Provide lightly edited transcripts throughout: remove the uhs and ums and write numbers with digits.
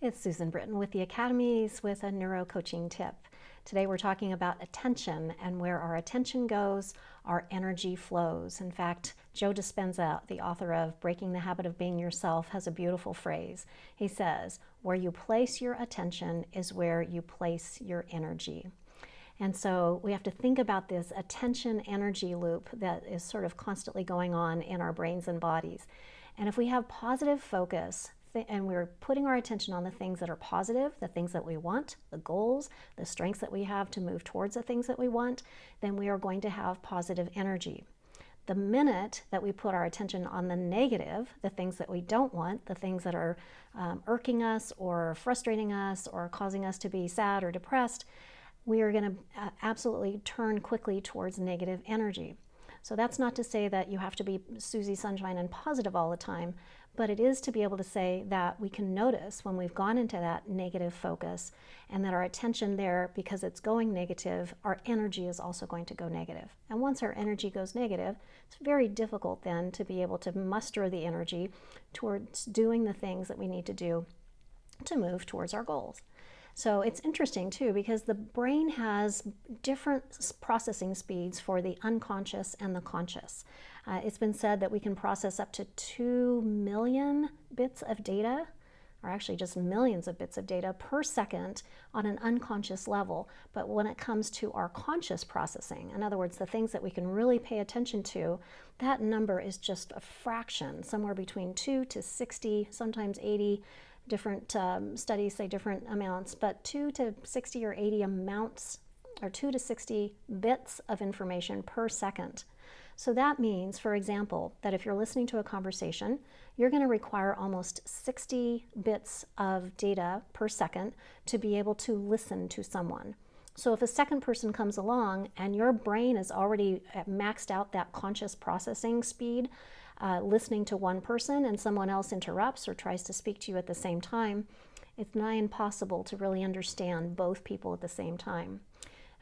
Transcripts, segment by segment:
It's Susan Britton with the Academies with a neuro coaching tip. Today we're talking about attention, and where our attention goes, our energy flows. In fact, Joe Dispenza, the author of Breaking the Habit of Being Yourself, has a beautiful phrase. He says, "Where you place your attention is where you place your energy." And so we have to think about this attention energy loop that is sort of constantly going on in our brains and bodies. And if we have positive focus, and we're putting our attention on the things that are positive, the things that we want, the goals, the strengths that we have to move towards the things that we want, then we are going to have positive energy. The minute that we put our attention on the negative, the things that we don't want, the things that are irking us or frustrating us or causing us to be sad or depressed, we are going to absolutely turn quickly towards negative energy. So that's not to say that you have to be Susie Sunshine and positive all the time, but it is to be able to say that we can notice when we've gone into that negative focus and that our attention there, because it's going negative, our energy is also going to go negative. And once our energy goes negative, it's very difficult then to be able to muster the energy towards doing the things that we need to do to move towards our goals. So it's interesting too, because the brain has different processing speeds for the unconscious and the conscious. It's been said that we can process up to 2 million bits of data, or actually just millions of bits of data per second on an unconscious level. But when it comes to our conscious processing, in other words, the things that we can really pay attention to, that number is just a fraction, somewhere between 2 to 60, sometimes 80. Different studies say different amounts, but 2 to 60 or 80 amounts, or 2 to 60 bits of information per second. So that means, for example, that if you're listening to a conversation, you're going to require almost 60 bits of data per second to be able to listen to someone. So if a second person comes along and your brain is already maxed out that conscious processing speed, listening to one person and someone else interrupts or tries to speak to you at the same time, it's nigh impossible to really understand both people at the same time.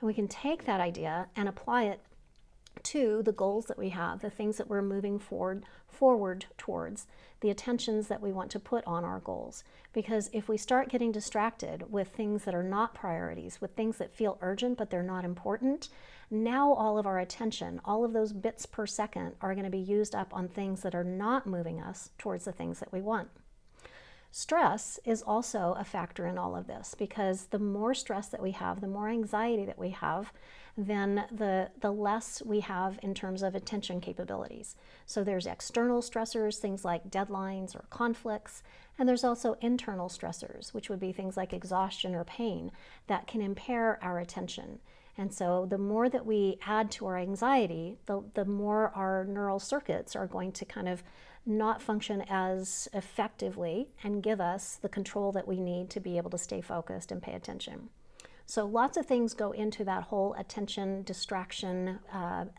And we can take that idea and apply it to the goals that we have, the things that we're moving forward towards, the attentions that we want to put on our goals. Because if we start getting distracted with things that are not priorities, with things that feel urgent but they're not important, now all of our attention, all of those bits per second, are going to be used up on things that are not moving us towards the things that we want. Stress is also a factor in all of this, because the more stress that we have, the more anxiety that we have, then the less we have in terms of attention capabilities. So there's external stressors, things like deadlines or conflicts, and there's also internal stressors, which would be things like exhaustion or pain that can impair our attention. And so the more that we add to our anxiety, the more our neural circuits are going to kind of not function as effectively and give us the control that we need to be able to stay focused and pay attention. So lots of things go into that whole attention distraction,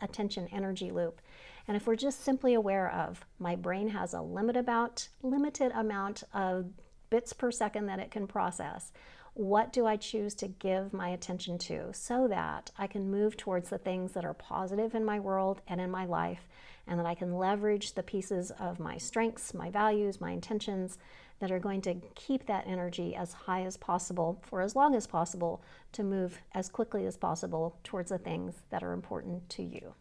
attention energy loop. And if we're just simply aware of, my brain has a limited amount of bits per second that it can process, what do I choose to give my attention to so that I can move towards the things that are positive in my world and in my life, and that I can leverage the pieces of my strengths, my values, my intentions that are going to keep that energy as high as possible for as long as possible to move as quickly as possible towards the things that are important to you.